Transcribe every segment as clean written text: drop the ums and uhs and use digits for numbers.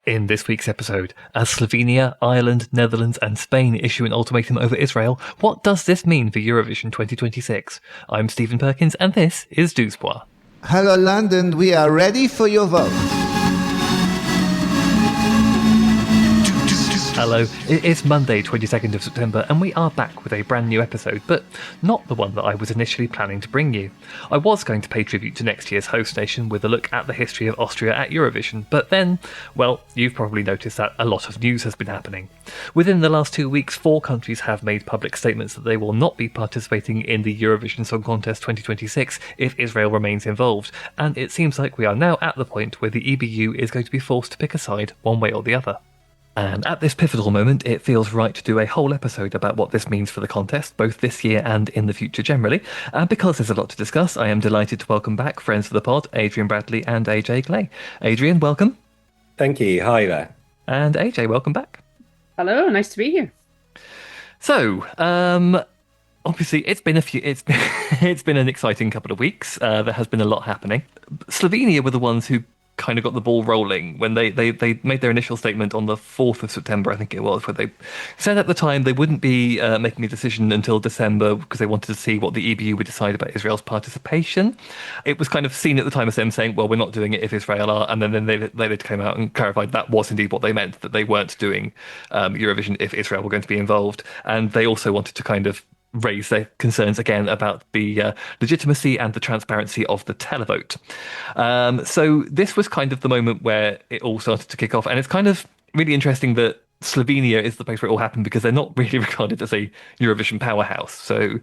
In this week's episode, as Slovenia, Ireland, Netherlands and Spain issue an ultimatum over Israel, what does this mean for Eurovision 2026? I'm Stephen Perkins and this is Douze. Hello London, we are ready for your vote. Hello, it's Monday 22nd of September and we are back with a brand new episode, but not the one that I was initially planning to bring you. I was going to pay tribute to next year's host nation with a look at the history of Austria at Eurovision, but then, well, you've probably noticed that a lot of news has been happening. Within the last 2 weeks, 4 countries have made public statements that they will not be participating in the Eurovision Song Contest 2026 if Israel remains involved, and it seems like we are now at the point where the EBU is going to be forced to pick a side one way or the other. And at this pivotal moment, it feels right to do a whole episode about what this means for the contest, both this year and in the future generally. And because there's a lot to discuss, I am delighted to welcome back friends of the pod, Adrian Bradley and AJ Clay. Adrian, welcome. Thank you. Hi there. And AJ, welcome back. Hello, nice to be here. So, obviously, it's been it's been an exciting couple of weeks. There has been a lot happening. Slovenia were the ones who kind of got the ball rolling when they made their initial statement on the 4th of September, I think it was, where they said at the time they wouldn't be making a decision until December because they wanted to see what the EBU would decide about Israel's participation. It was kind of seen at the time as them saying, well, we're not doing it if Israel are, and then they came out and clarified that was indeed what they meant, that they weren't doing Eurovision if Israel were going to be involved. And they also wanted to kind of raise their concerns again about the legitimacy and the transparency of the televote. So this was kind of the moment where it all started to kick off. And it's kind of really interesting that Slovenia is the place where it all happened because they're not really regarded as a Eurovision powerhouse. So,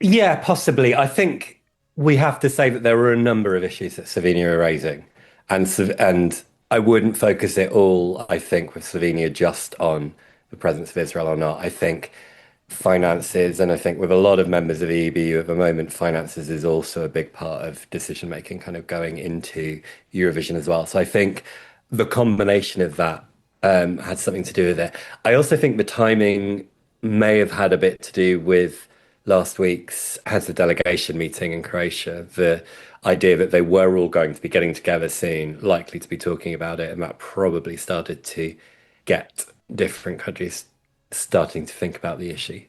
yeah, possibly. I think we have to say that there were a number of issues that Slovenia are raising. And I wouldn't focus it all, I think, with Slovenia just on the presence of Israel or not. I think finances, and I think with a lot of members of the EBU at the moment, finances is also a big part of decision making kind of going into Eurovision as well. So I think the combination of that had something to do with it. I also think the timing may have had a bit to do with last week's heads of delegation meeting in Croatia, the idea that they were all going to be getting together soon, likely to be talking about it, and that probably started to get different countries starting to think about the issue.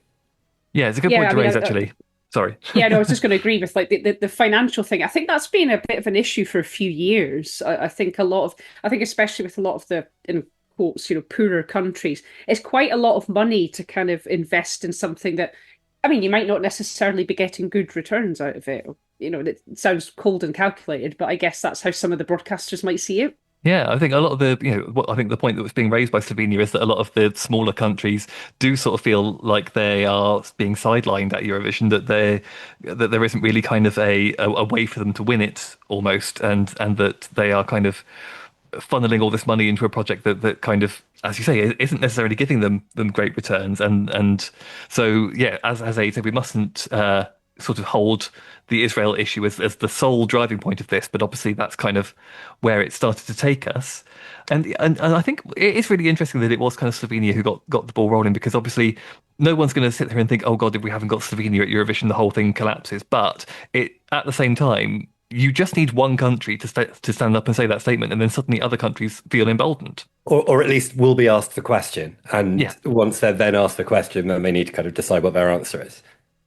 Yeah, it's a good point to raise, actually. Sorry. Yeah, no, I was just going to agree with like the financial thing. I think that's been a bit of an issue for a few years. I think especially with a lot of the, in quotes, poorer countries, it's quite a lot of money to kind of invest in something that, I mean, you might not necessarily be getting good returns out of it. It sounds cold and calculated, but I guess that's how some of the broadcasters might see it. Yeah, I think a lot of the, I think the point that was being raised by Slovenia is that a lot of the smaller countries do sort of feel like they are being sidelined at Eurovision, that there isn't really kind of a way for them to win it almost, and that they are kind of funneling all this money into a project that kind of, as you say, isn't necessarily giving them great returns. And so, yeah, as I said, we mustn't sort of hold the Israel issue as the sole driving point of this, but obviously that's kind of where it started to take us. And I think it is really interesting that it was kind of Slovenia who got the ball rolling, because obviously no one's going to sit there and think, oh God, if we haven't got Slovenia at Eurovision, the whole thing collapses. But at the same time, you just need one country to stand up and say that statement, and then suddenly other countries feel emboldened. Or at least will be asked the question. And yeah. Once they're then asked the question, then they need to kind of decide what their answer is.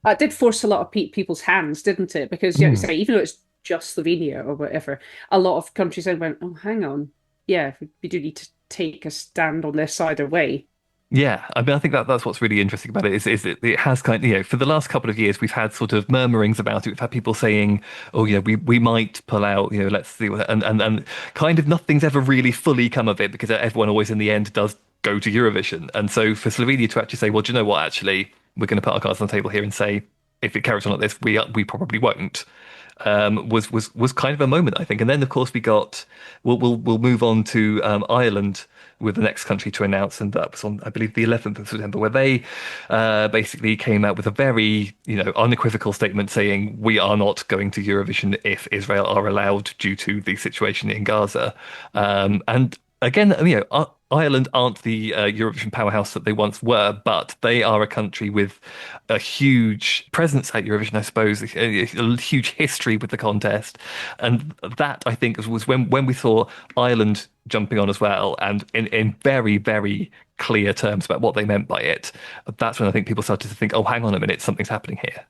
It did force a lot of people's hands, didn't it? Because say, even though it's just Slovenia or whatever, a lot of countries then went, oh, hang on. Yeah, we do need to take a stand on this either way. Yeah, I mean, I think that's what's really interesting about it is it has kind of, for the last couple of years, we've had sort of murmurings about it. We've had people saying, oh, we might pull out, let's see what, and kind of nothing's ever really fully come of it, because everyone always in the end does go to Eurovision. And so for Slovenia to actually say, well, do you know what, actually, we're going to put our cards on the table here and say, if it carries on like this, we probably won't, was kind of a moment, I think. And then, of course, we'll move on to Ireland with the next country to announce, and that was on, I believe, the 11th of September, where they basically came out with a very, unequivocal statement saying we are not going to Eurovision if Israel are allowed due to the situation in Gaza. And again, Ireland aren't the Eurovision powerhouse that they once were, but they are a country with a huge presence at Eurovision, I suppose, a huge history with the contest. And that, I think, was when we saw Ireland jumping on as well, and in very, very clear terms about what they meant by it. That's when I think people started to think, oh, hang on a minute, something's happening here.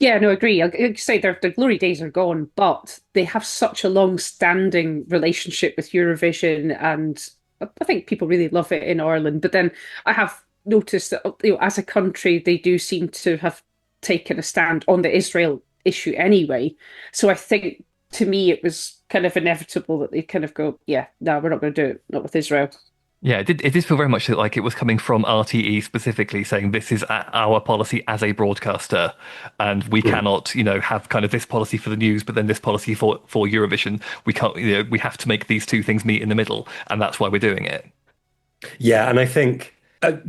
Yeah, no, agree. I'd say their glory days are gone, but they have such a long-standing relationship with Eurovision, and I think people really love it in Ireland. But then I have noticed that, as a country, they do seem to have taken a stand on the Israel issue anyway. So I think, to me, it was kind of inevitable that they kind of go, yeah, no, we're not going to do it, not with Israel. Yeah, it did feel very much like it was coming from RTE specifically saying this is our policy as a broadcaster, and we cannot, have kind of this policy for the news, but then this policy for Eurovision. We can't, we have to make these two things meet in the middle, and that's why we're doing it. Yeah, and I think,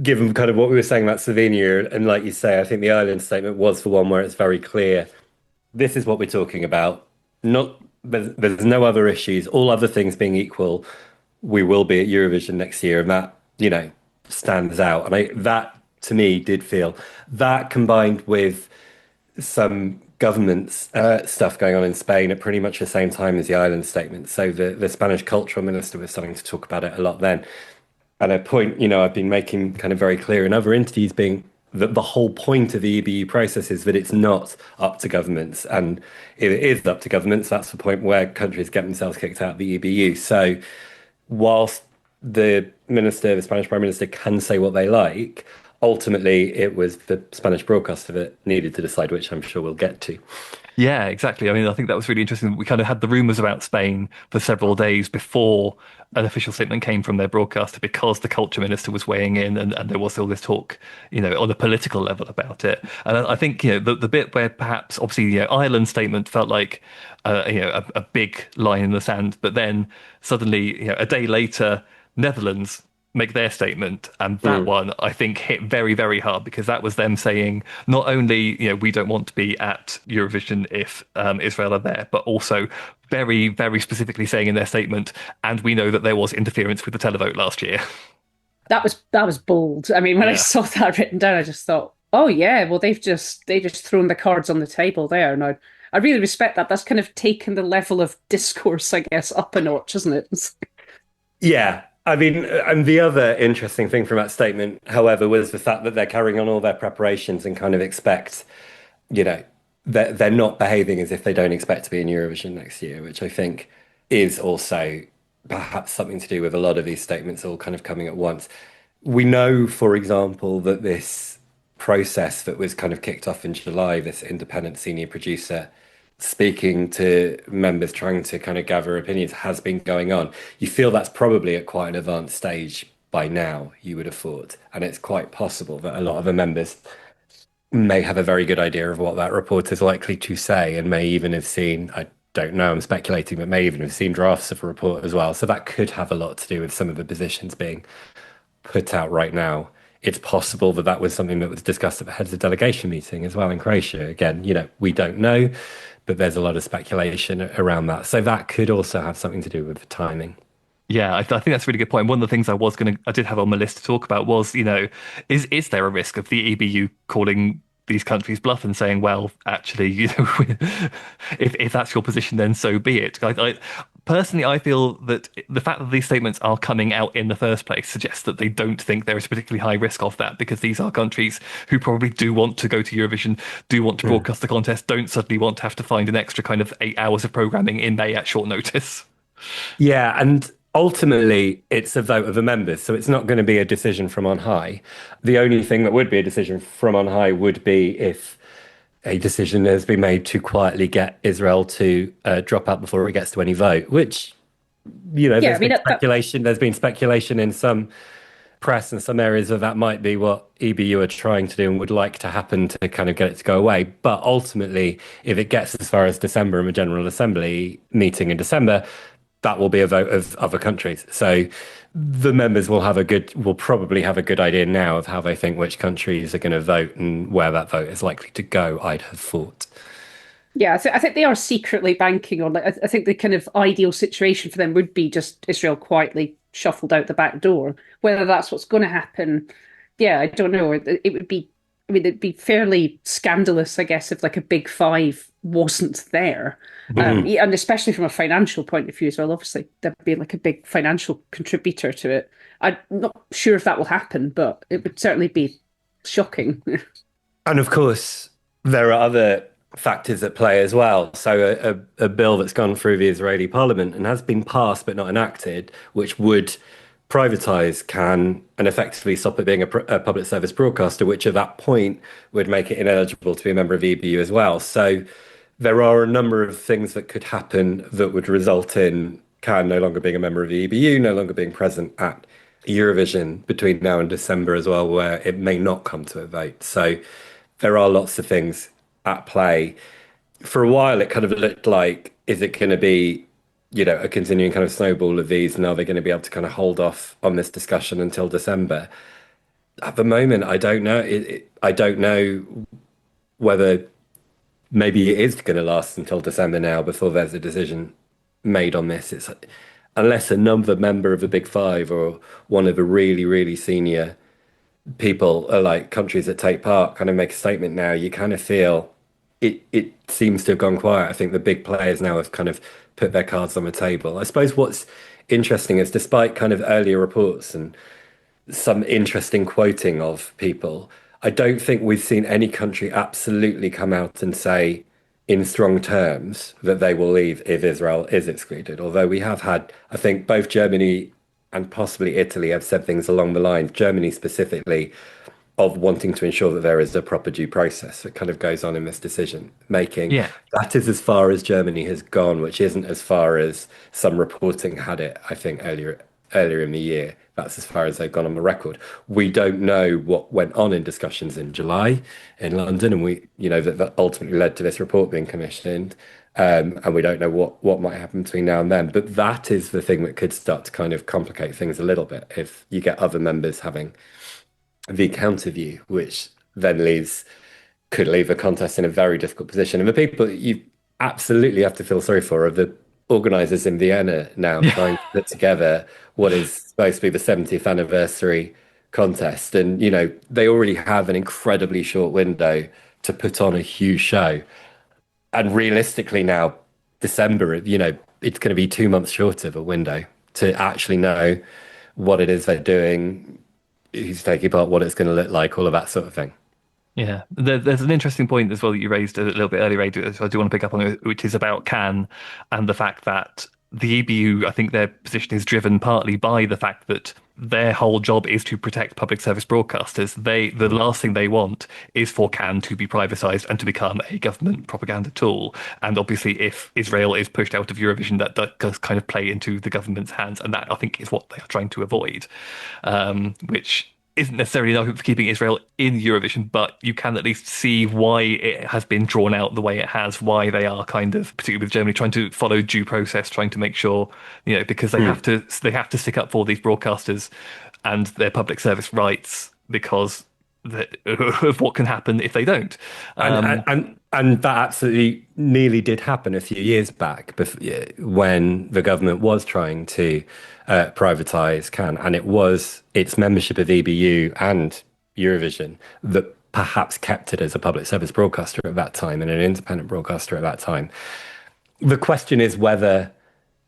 given kind of what we were saying about Slovenia, and like you say, I think the Ireland statement was the one where it's very clear. This is what we're talking about. Not there's no other issues. All other things being equal, we will be at Eurovision next year, and that stands out. And that to me did feel that combined with some government's stuff going on in Spain at pretty much the same time as the Ireland statement. So the Spanish cultural minister was starting to talk about it a lot then. And a point, I've been making kind of very clear in other interviews being that the whole point of the EBU process is that it's not up to governments. And if it is up to governments, that's the point where countries get themselves kicked out of the EBU. So whilst the Spanish Prime Minister can say what they like, ultimately it was the Spanish broadcaster that needed to decide, which I'm sure we'll get to. Yeah, exactly. I mean, I think that was really interesting. We kind of had the rumours about Spain for several days before an official statement came from their broadcaster because the culture minister was weighing in and there was all this talk, on a political level about it. And I think, the bit where perhaps obviously, Ireland's statement felt like, a big line in the sand, but then suddenly, a day later, Netherlands make their statement, and that one I think hit very, very hard because that was them saying not only we don't want to be at Eurovision if Israel are there, but also very, very specifically saying in their statement, and we know that there was interference with the televote last year. That was bold. I mean, when I saw that written down, I just thought, oh yeah, well they just thrown the cards on the table there. Now I really respect that. That's kind of taken the level of discourse, I guess, up a notch, isn't it? Yeah. I mean, and the other interesting thing from that statement, however, was the fact that they're carrying on all their preparations and kind of expect, they're not behaving as if they don't expect to be in Eurovision next year, which I think is also perhaps something to do with a lot of these statements all kind of coming at once. We know, for example, that this process that was kind of kicked off in July, this independent senior producer speaking to members, trying to kind of gather opinions, has been going on. You feel that's probably at quite an advanced stage by now, you would have thought. And it's quite possible that a lot of the members may have a very good idea of what that report is likely to say and may even have seen, I don't know, I'm speculating, but may even have seen drafts of a report as well. So that could have a lot to do with some of the positions being put out right now. It's possible that that was something that was discussed at the heads of delegation meeting as well in Croatia. Again, we don't know, but there's a lot of speculation around that. So that could also have something to do with the timing. Yeah, I think that's a really good point. One of the things I did have on my list to talk about was, is there a risk of the EBU calling these countries bluff and saying, well, actually, if that's your position, then so be it. Personally, I feel that the fact that these statements are coming out in the first place suggests that they don't think there is a particularly high risk of that because these are countries who probably do want to go to Eurovision, do want to broadcast the contest, don't suddenly want to have to find an extra kind of 8 hours of programming in May at short notice. Yeah, and ultimately, it's a vote of the members, so it's not going to be a decision from on high. The only thing that would be a decision from on high would be if a decision has been made to quietly get Israel to drop out before it gets to any vote, which, there's been speculation in some press and some areas of that might be what EBU are trying to do and would like to happen to kind of get it to go away. But ultimately, if it gets as far as December and a General Assembly meeting in December, that will be a vote of other countries. So the members will probably have a good idea now of how they think which countries are going to vote and where that vote is likely to go, I'd have thought. Yeah, I think they are secretly banking on. I think the kind of ideal situation for them would be just Israel quietly shuffled out the back door. Whether that's what's going to happen, yeah, I don't know. It would be, I mean, it'd be fairly scandalous, I guess, if like a big five wasn't there. Yeah, and especially from a financial point of view as well. Obviously, there'd be like a big financial contributor to it. I'm not sure if that will happen, but it would certainly be shocking. And of course, there are other factors at play as well. So a bill that's gone through the Israeli parliament and has been passed but not enacted, which would privatize Can and effectively stop it being a public service broadcaster, which at that point would make it ineligible to be a member of the EBU as well. So there are a number of things that could happen that would result in Can no longer being a member of the EBU, no longer being present at Eurovision between now and December as well, where it may not come to a vote. So there are lots of things at play. For a while, it kind of looked like, is it going to be, a continuing kind of snowball of these, and are they going to be able to kind of hold off on this discussion until December? At the moment, I don't know. I don't know whether maybe it is going to last until December now before there's a decision made on this. It's unless another member of the Big Five or one of the really, really senior people, or like countries that take part, kind of make a statement now, you kind of feel it seems to have gone quiet. I think the big players now have kind of put their cards on the table. I suppose what's interesting is, despite kind of earlier reports and some interesting quoting of people, I don't think we've seen any country absolutely come out and say in strong terms that they will leave if Israel is excluded. Although we have had, I think both Germany and possibly Italy have said things along the line, Germany specifically, of wanting to ensure that there is a proper due process that kind of goes on in this decision making. Yeah. That is as far as Germany has gone, which isn't as far as some reporting had it, I think, earlier in the year. That's as far as they've gone on the record. We don't know what went on in discussions in July in London, and that ultimately led to this report being commissioned. And we don't know what might happen between now and then. But that is the thing that could start to kind of complicate things a little bit if you get other members having the counter view, which then could leave the contest in a very difficult position. And the people you absolutely have to feel sorry for are the organisers in Vienna now, trying to put together what is supposed to be the 70th anniversary contest. And, they already have an incredibly short window to put on a huge show. And realistically now, December, it's going to be 2 months short of a window to actually know what it is they're doing, who's taking part, what it's going to look like, all of that sort of thing. Yeah, there's an interesting point as well that you raised a little bit earlier, Ray, so I do want to pick up on it, which is about Cannes and the fact that the EBU, I think their position is driven partly by the fact that their whole job is to protect public service broadcasters. The last thing they want is for Cannes to be privatized and to become a government propaganda tool. And obviously, if Israel is pushed out of Eurovision, that does kind of play into the government's hands, and that I think is what they are trying to avoid, which isn't necessarily an argument for keeping Israel in Eurovision, but you can at least see why it has been drawn out the way it has, why they are kind of, particularly with Germany, trying to follow due process, trying to make sure, because they have to stick up for these broadcasters and their public service rights because of what can happen if they don't. And that absolutely nearly did happen a few years back when the government was trying to privatise Cannes, and it was its membership of EBU and Eurovision that perhaps kept it as a public service broadcaster at that time and an independent broadcaster at that time. The question is whether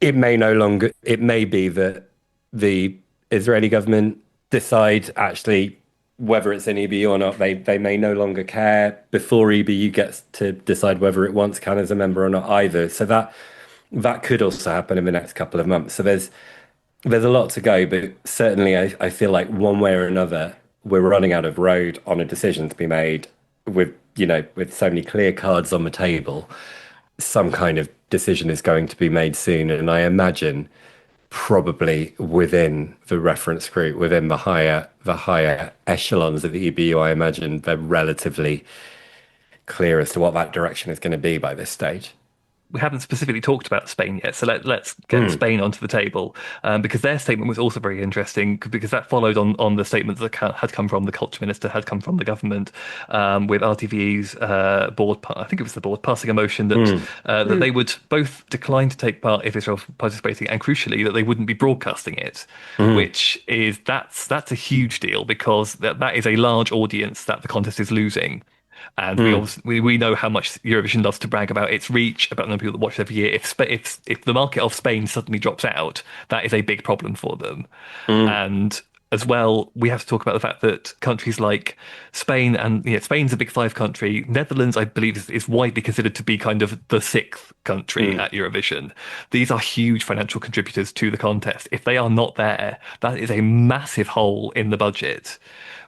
it may be that the Israeli government decide actually whether it's an EBU or not, they may no longer care before EBU gets to decide whether it wants Cannes as a member or not either. So that could also happen in the next couple of months. So there's a lot to go, but certainly I feel like one way or another, we're running out of road on a decision to be made with so many clear cards on the table. Some kind of decision is going to be made soon. And I imagine probably within the reference group, within the higher echelons of the EBU, I imagine they're relatively clear as to what that direction is going to be by this stage. we haven't specifically talked about Spain yet, so let's get Spain onto the table, because their statement was also very interesting because that followed on the statements that had come from the culture minister, had come from the government, with RTVE's board, I think it was the board, passing a motion that they would both decline to take part if Israel participating, and crucially that they wouldn't be broadcasting it, which is that's a huge deal because that is a large audience that the contest is losing. And we know how much Eurovision loves to brag about its reach, about the number of people that watch it every year. If the market of Spain suddenly drops out, that is a big problem for them. And as well, we have to talk about the fact that countries like Spain, and Spain's a big five country. Netherlands, I believe, is widely considered to be kind of the sixth country at Eurovision. These are huge financial contributors to the contest. If they are not there, that is a massive hole in the budget,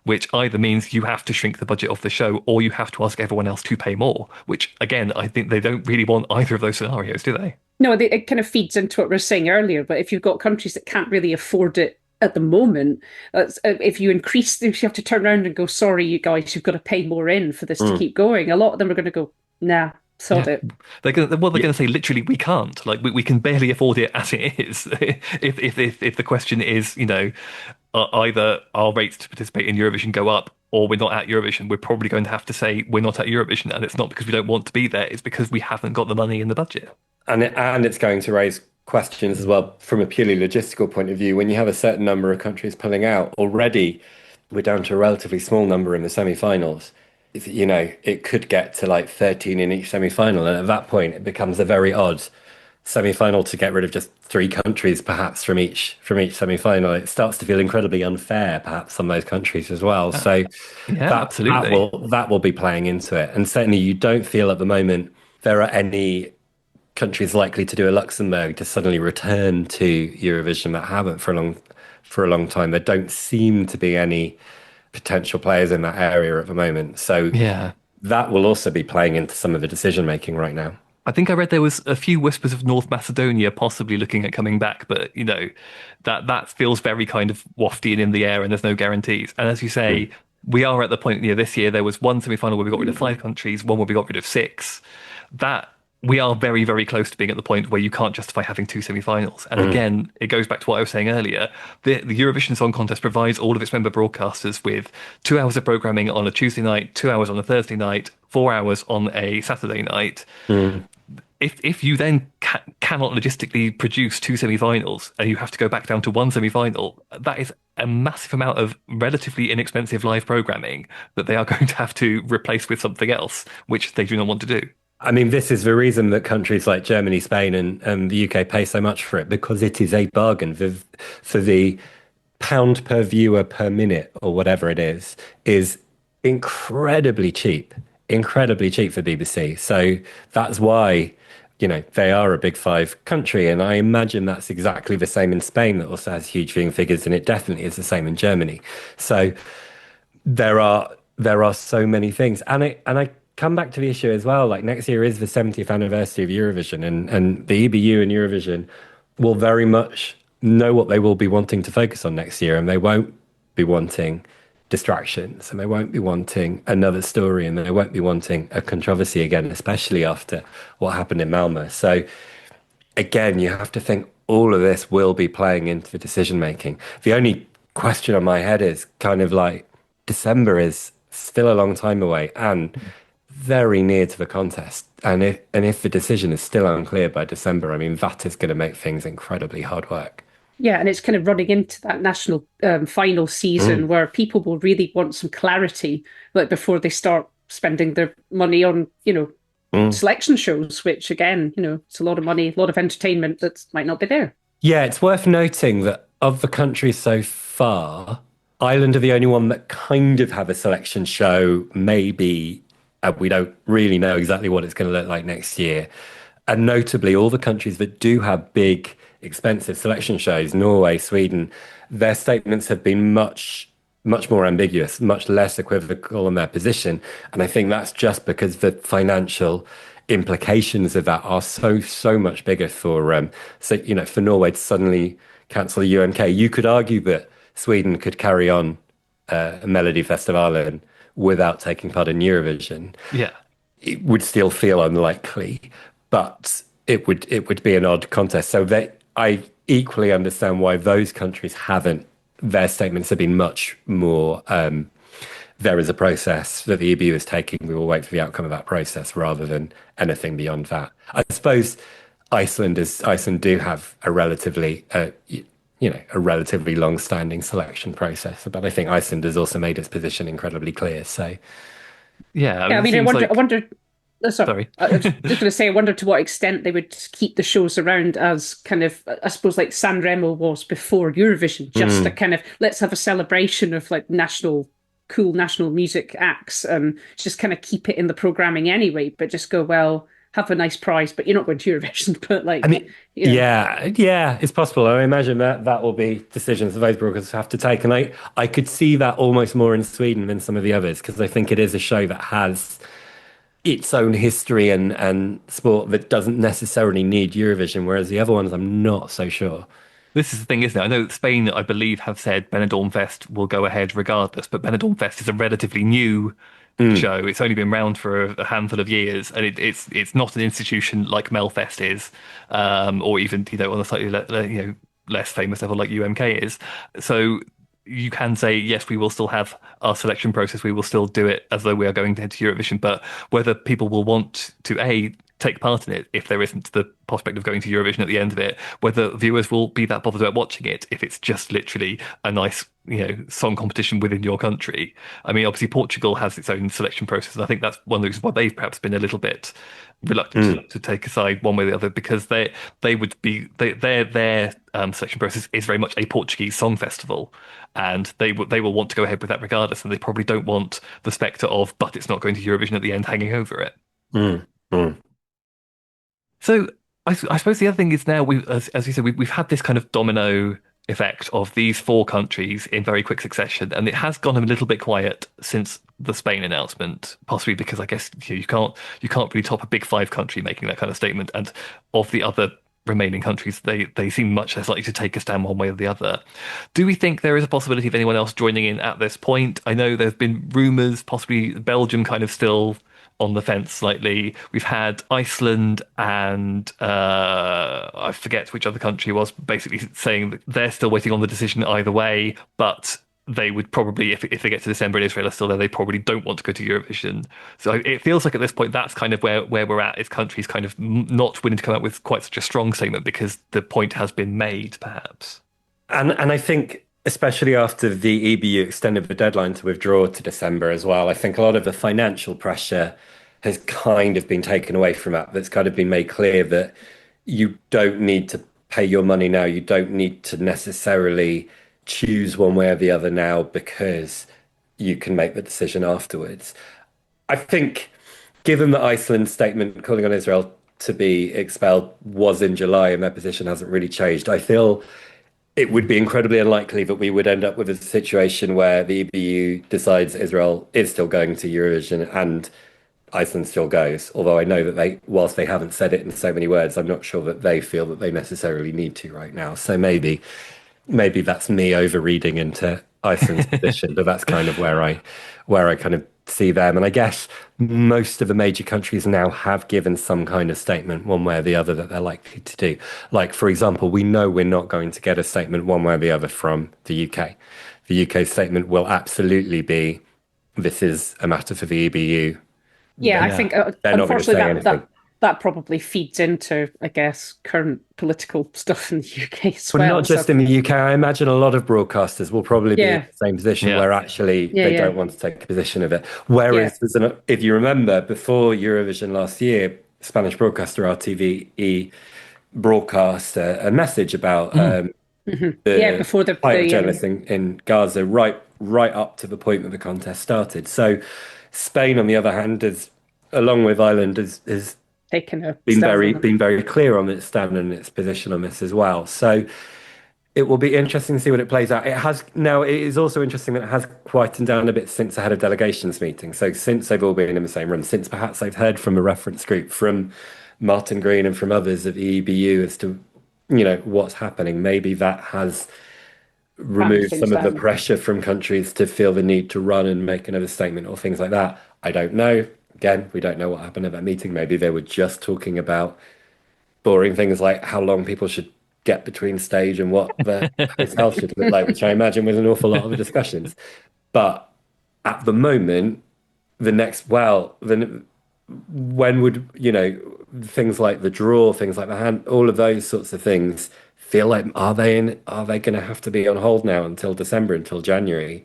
which either means you have to shrink the budget of the show or you have to ask everyone else to pay more, which, again, I think they don't really want either of those scenarios, do they? No, it kind of feeds into what we were saying earlier, but if you've got countries that can't really afford it at the moment, if you have to turn around and go, sorry, you guys, you've got to pay more in for this to keep going. A lot of them are going to go, nah, sod it. They're going to say, literally, we can't. Like, we can barely afford it as it is. if the question is, either our rates to participate in Eurovision go up or we're not at Eurovision, we're probably going to have to say we're not at Eurovision, and it's not because we don't want to be there, it's because we haven't got the money in the budget. And it's going to raise questions as well from a purely logistical point of view. When you have a certain number of countries pulling out, already we're down to a relatively small number in the semi-finals. It could get to like 13 in each semi-final, and at that point it becomes a very odd semi-final to get rid of just three countries perhaps from each semi-final. It starts to feel incredibly unfair perhaps on those countries as well. So absolutely, that will be playing into it. And certainly you don't feel at the moment there are any countries likely to do a Luxembourg to suddenly return to Eurovision that haven't for a long time. There don't seem to be any potential players in that area at the moment. So that will also be playing into some of the decision making right now. I think I read there was a few whispers of North Macedonia possibly looking at coming back, but that feels very kind of wafty and in the air, and there's no guarantees. And as you say, we are at the point, this year there was one semi-final where we got rid of 5 countries, one where we got rid of 6. That we are very, very close to being at the point where you can't justify having 2 semi-finals. And again, it goes back to what I was saying earlier. The Eurovision Song Contest provides all of its member broadcasters with 2 hours of programming on a Tuesday night, 2 hours on a Thursday night, 4 hours on a Saturday night. If you then cannot logistically produce 2 semi-finals and you have to go back down to 1 semi-final, that is a massive amount of relatively inexpensive live programming that they are going to have to replace with something else, which they do not want to do. I mean, this is the reason that countries like Germany, Spain, and the UK pay so much for it, because it is a bargain for the pound per viewer per minute or whatever it is incredibly cheap for BBC. So that's why, they are a big 5 country. And I imagine that's exactly the same in Spain, that also has huge viewing figures. And it definitely is the same in Germany. So there are so many things. And I come back to the issue as well. Like, next year is the 70th anniversary of Eurovision, and the EBU and Eurovision will very much know what they will be wanting to focus on next year, and they won't be wanting distractions, and they won't be wanting another story, and they won't be wanting a controversy again, especially after what happened in Malmö. So again, you have to think all of this will be playing into the decision making. The only question on my head is kind of like, December is still a long time away and very near to the contest. And if the decision is still unclear by December, I mean, that is going to make things incredibly hard work. Yeah, and it's kind of running into that national final season where people will really want some clarity, like, before they start spending their money on, selection shows, which, again, it's a lot of money, a lot of entertainment that might not be there. Yeah, it's worth noting that of the countries so far, Ireland are the only one that kind of have a selection show, maybe. We don't really know exactly what it's going to look like next year. And notably, all the countries that do have big, expensive selection shows, Norway, Sweden, their statements have been much, much more ambiguous, much less equivocal in their position. And I think that's just because the financial implications of that are so much bigger for for Norway to suddenly cancel the UMK. You could argue that Sweden could carry on Melodifestivalen without taking part in Eurovision. Yeah. It would still feel unlikely. But it would be an odd contest. So I equally understand why those countries haven't. Their statements have been much more. There is a process that the EBU is taking. We will wait for the outcome of that process rather than anything beyond that. I suppose Iceland do have a relatively a relatively long-standing selection process, but I think Iceland has also made its position incredibly clear. So Yeah, Yeah, I it mean, I seems wonder. like I wonder. Sorry, sorry. I was just going to say, I wonder to what extent they would keep the shows around as kind of, I suppose, like San Remo was before Eurovision, just a kind of let's have a celebration of like cool national music acts, and just kind of keep it in the programming anyway. But just go, well, have a nice prize, but you're not going to Eurovision. But I like, mean, yeah, it's possible. I imagine that will be decisions that those brokers have to take, and I could see that almost more in Sweden than some of the others because I think it is a show that has its own history and sport that doesn't necessarily need Eurovision, whereas the other ones I'm not so sure. This is the thing, isn't it? I know that Spain, I believe, have said Benidorm Fest will go ahead regardless, but Benidorm Fest is a relatively new show. It's only been around for a handful of years, and it's not an institution like Melfest is, or even on a slightly less famous level like UMK is. So you can say yes, we will still have our selection process. We will still do it as though we are going to head to Eurovision. But whether people will want to take part in it if there isn't the prospect of going to Eurovision at the end of it, whether viewers will be that bothered about watching it if it's just literally a nice, song competition within your country. I mean, obviously Portugal has its own selection process, and I think that's one of the reasons why they've perhaps been a little bit reluctant to take a side one way or the other, because they would be their selection process is very much a Portuguese song festival, and they will want to go ahead with that regardless, and they probably don't want the spectre of but it's not going to Eurovision at the end hanging over it. Mm, mm. So I suppose the other thing is now as you said, we've had this kind of domino effect of these four countries in very quick succession, and it has gone a little bit quiet since the Spain announcement, possibly because I guess you can't really top a big five country making that kind of statement, and of the other remaining countries, they seem much less likely to take a stand one way or the other. Do we think there is a possibility of anyone else joining in at this point? I know there's been rumours, possibly Belgium kind of still on the fence slightly. We've had Iceland and I forget which other country was basically saying that they're still waiting on the decision either way, but they would probably, if they get to December and Israel are still there, they probably don't want to go to Eurovision. So it feels like at this point, that's kind of where we're at, is countries kind of not willing to come out with quite such a strong statement because the point has been made, perhaps. And I think, especially after the EBU extended the deadline to withdraw to December as well, I think a lot of the financial pressure has kind of been taken away from that. That's kind of been made clear that you don't need to pay your money now. You don't need to necessarily choose one way or the other now because you can make the decision afterwards. I think, given that Iceland's statement calling on Israel to be expelled was in July and their position hasn't really changed, I feel it would be incredibly unlikely that we would end up with a situation where the EBU decides Israel is still going to Eurovision and Iceland still goes. Although I know that whilst they haven't said it in so many words, I'm not sure that they feel that they necessarily need to right now. So maybe that's me overreading into Iceland's position, but that's kind of where I kind of see them. And I guess most of the major countries now have given some kind of statement one way or the other that they're likely to do. Like, for example, we know we're not going to get a statement one way or the other from the UK. The UK statement will absolutely be, this is a matter for the EBU. Yeah, I think They're not going to say unfortunately anything. that probably feeds into, I guess, current political stuff in the UK as Well, well. not just in the UK. I imagine a lot of broadcasters will probably be in the same position Yeah. where actually they don't want to take a position of it. Whereas, if you remember, before Eurovision last year, Spanish broadcaster RTVE broadcast a message about before the fight of journalists in Gaza right up to the point that the contest started. So Spain, on the other hand, along with Ireland, has taken a been stand. been very clear on its stand and its position on this as well. So it will be interesting to see what it plays out. It is also interesting that it has quietened down a bit since the head of delegations meeting. So since they've all been in the same room, since perhaps they've heard from a reference group, from Martin Green and from others at the EBU as to what's happening, maybe that has removed some of the pressure from countries to feel the need to run and make another statement or things like that. I don't know. Again, we don't know what happened at that meeting. Maybe they were just talking about boring things like how long people should get between stage and what the hotel should look like, which I imagine was an awful lot of discussions. But at the moment, when would, things like the draw, things like the hand, all of those sorts of things feel like, are they going to have to be on hold now until December, until January,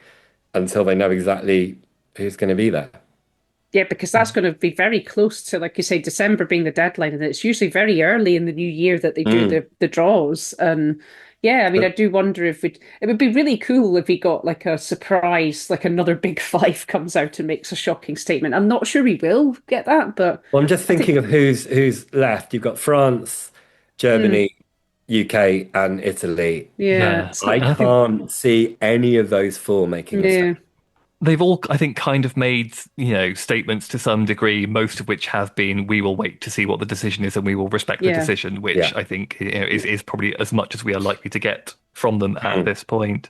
until they know exactly who's going to be there? Yeah, because that's going to be very close to, like you say, December being the deadline, and it's usually very early in the new year that they do the draws. And yeah, I mean, I do wonder if it would be really cool if we got like a surprise, like another big five comes out and makes a shocking statement. I'm not sure we will get that, but Well, I'm just thinking of who's left. You've got France, Germany, UK, and Italy. yeah, Yeah. it's I And I like, think can't see any of those four making a yeah, step. they've all, I think, kind of made, statements to some degree, most of which have been, we will wait to see what the decision is and we will respect the yeah, decision, which Yeah. I think, is probably as much as we are likely to get from them at Mm. this point.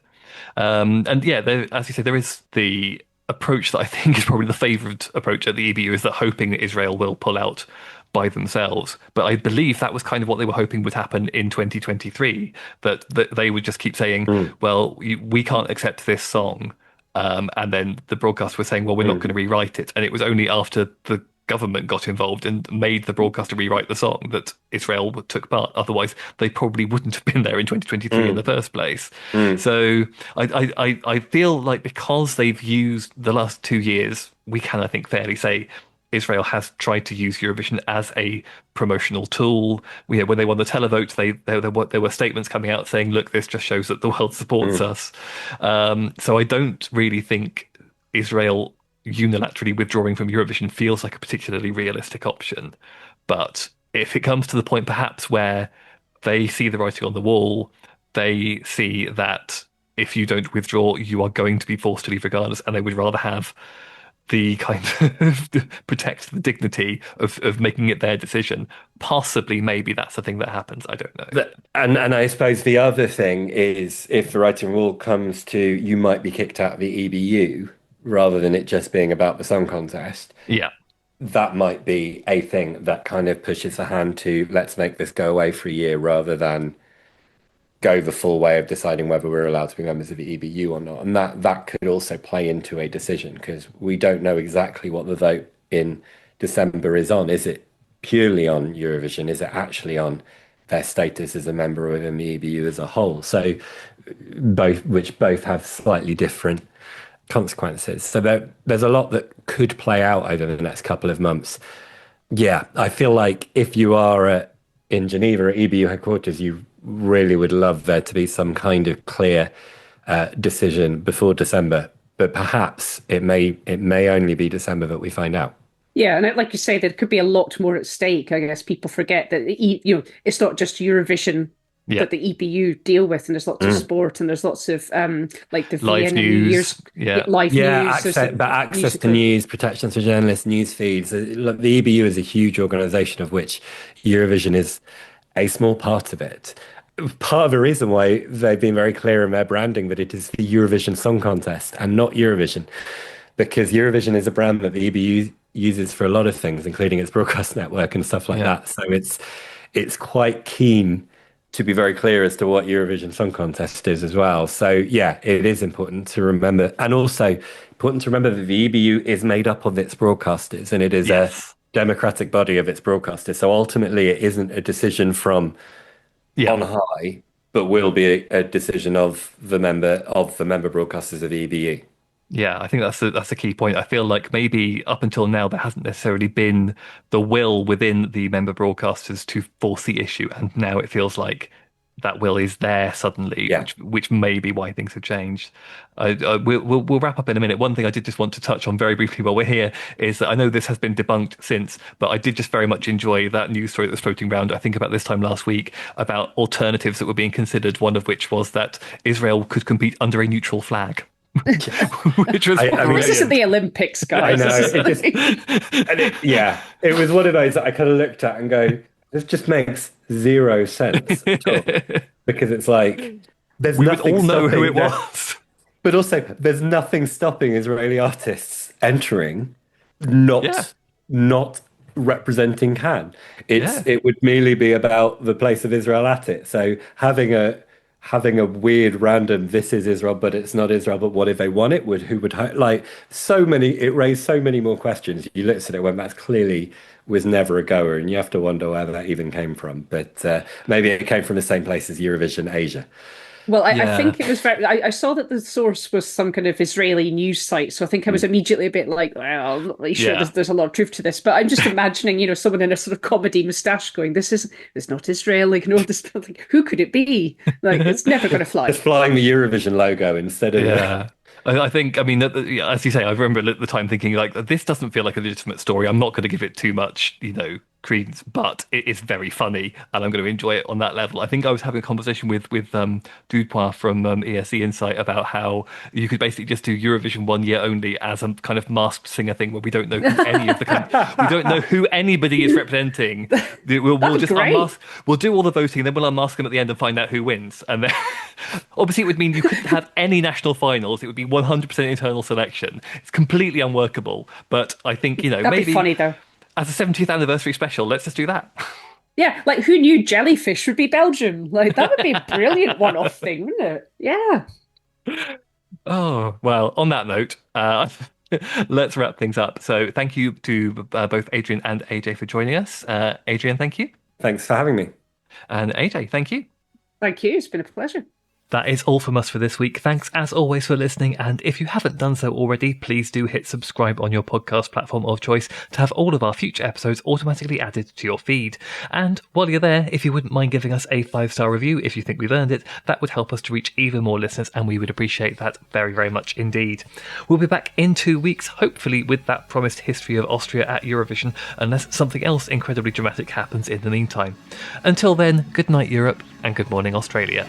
And yeah, as you say, there is the approach that I think is probably the favoured approach at the EBU, is that hoping that Israel will pull out by themselves. But I believe that was kind of what they were hoping would happen in 2023, that they would just keep saying, Mm. well, we can't accept this song. And then the broadcaster was saying, well, we're not going to rewrite it. And it was only after the government got involved and made the broadcaster rewrite the song that Israel took part. Otherwise, they probably wouldn't have been there in 2023 in the Mm. first place. Mm. So I feel like because they've used the last 2 years, we can, I think, fairly say Israel has tried to use Eurovision as a promotional tool. When they won the televote, there were statements coming out saying, "Look, this just shows that the world supports Mm. us." So I don't really think Israel unilaterally withdrawing from Eurovision feels like a particularly realistic option. But if it comes to the point, perhaps where they see the writing on the wall, they see that if you don't withdraw, you are going to be forced to leave regardless, and they would rather have the kind of protect the dignity of making it their decision. Possibly, maybe that's the thing that happens. I don't know. And I suppose the other thing is, if the writing rule comes to you might be kicked out of the EBU rather than it just being about the song contest, Yeah, that might be a thing that kind of pushes the hand to let's make this go away for a year rather than go the full way of deciding whether we're allowed to be members of the EBU or not. And that could also play into a decision because we don't know exactly what the vote in December is on. Is it purely on Eurovision? Is it actually on their status as a member within the EBU as a whole? So both have slightly different consequences. So there's a lot that could play out over the next couple of months. Yeah, I feel like if you are in Geneva at EBU headquarters, you really would love there to be some kind of clear decision before December. But perhaps it may only be December that we find out. yeah. And like you say, there could be a lot more at stake. I guess people forget that it's not just Eurovision yeah. that the EBU deal with, and there's lots of Mm. sport, and there's lots of like the Live Vienna New news. Year's Yeah. live Yeah, news. access to news, protections for journalists, news feeds. Look, the EBU is a huge organization of which Eurovision is a small part of it. Part of the reason why they've been very clear in their branding that it is the Eurovision Song Contest and not Eurovision, because Eurovision is a brand that the EBU uses for a lot of things, including its broadcast network and stuff like Yeah. that. So it's quite keen to be very clear as to what Eurovision Song Contest is as well. So yeah, it is important to remember, and also important to remember that the EBU is made up of its broadcasters, and it is Yes. a democratic body of its broadcasters. So ultimately, it isn't a decision from Yeah. on high, but will be a decision of the member broadcasters of the EBU. Yeah, I think that's a key point. I feel like maybe up until now there hasn't necessarily been the will within the member broadcasters to force the issue, and now it feels that will is there suddenly, Yeah. which may be why things have changed. We'll wrap up in a minute. One thing I did just want to touch on very briefly while we're here is that I know this has been debunked since, but I did just very much enjoy that news story that was floating around, I think about this time last week, about alternatives that were being considered, one of which was that Israel could compete under a neutral flag. Which was This isn't the Olympics, I guys. know. This is It was one of those that I kind of looked at and go, this just makes zero sense at all. Because it's like, there's we would nothing all know who stopping it that- was. But also, there's nothing stopping Israeli artists entering, not Yeah. not representing Cannes. Yeah. It would merely be about the place of Israel at it. So having a weird random this is Israel, but it's not Israel, but what if they won it? Like so many, it raised so many more questions. You looked at it and went, that's clearly was never a goer, and you have to wonder where that even came from. But maybe it came from the same place as Eurovision Asia. Well, I Yeah. think it was very. I saw that the source was some kind of Israeli news site, so I think I was immediately a bit like, well, I'm not really sure Yeah. there's a lot of truth to this. But I'm just imagining, someone in a sort of comedy moustache going, "This not Israeli." This, like, who could it be? Like, it's never going to fly. Just flying the Eurovision logo instead of Yeah. I think, I mean, as you say, I remember at the time thinking, like, this doesn't feel like a legitimate story. I'm not going to give it too much, credence, but it is very funny, and I'm going to enjoy it on that level. I think I was having a conversation with Douze from ESE Insight about how you could basically just do Eurovision 1 year only as a kind of masked singer thing where we don't know who any of the we don't know who anybody is representing. We'll just great. unmask. We'll do all the voting, and then we'll unmask them at the end and find out who wins. And then, obviously, it would mean you couldn't have any national finals. It would be 100% internal selection. It's completely unworkable. But I think That'd maybe be funny though. as a 70th anniversary special, let's just do that. Yeah, like who knew jellyfish would be Belgium? Like that would be a brilliant one-off thing, wouldn't it? Yeah. Oh, well, on that note, let's wrap things up. So thank you to both Adrian and AJ for joining us. Adrian, thank you. Thanks for having me. And AJ, thank you. Thank you. It's been a pleasure. That is all from us for this week. Thanks as always for listening, and if you haven't done so already, please do hit subscribe on your podcast platform of choice to have all of our future episodes automatically added to your feed. And while you're there, if you wouldn't mind giving us a 5-star review if you think we've earned it, that would help us to reach even more listeners, and we would appreciate that very, very much indeed. We'll be back in 2 weeks, hopefully with that promised history of Austria at Eurovision, unless something else incredibly dramatic happens in the meantime. Until then, good night Europe, and good morning Australia.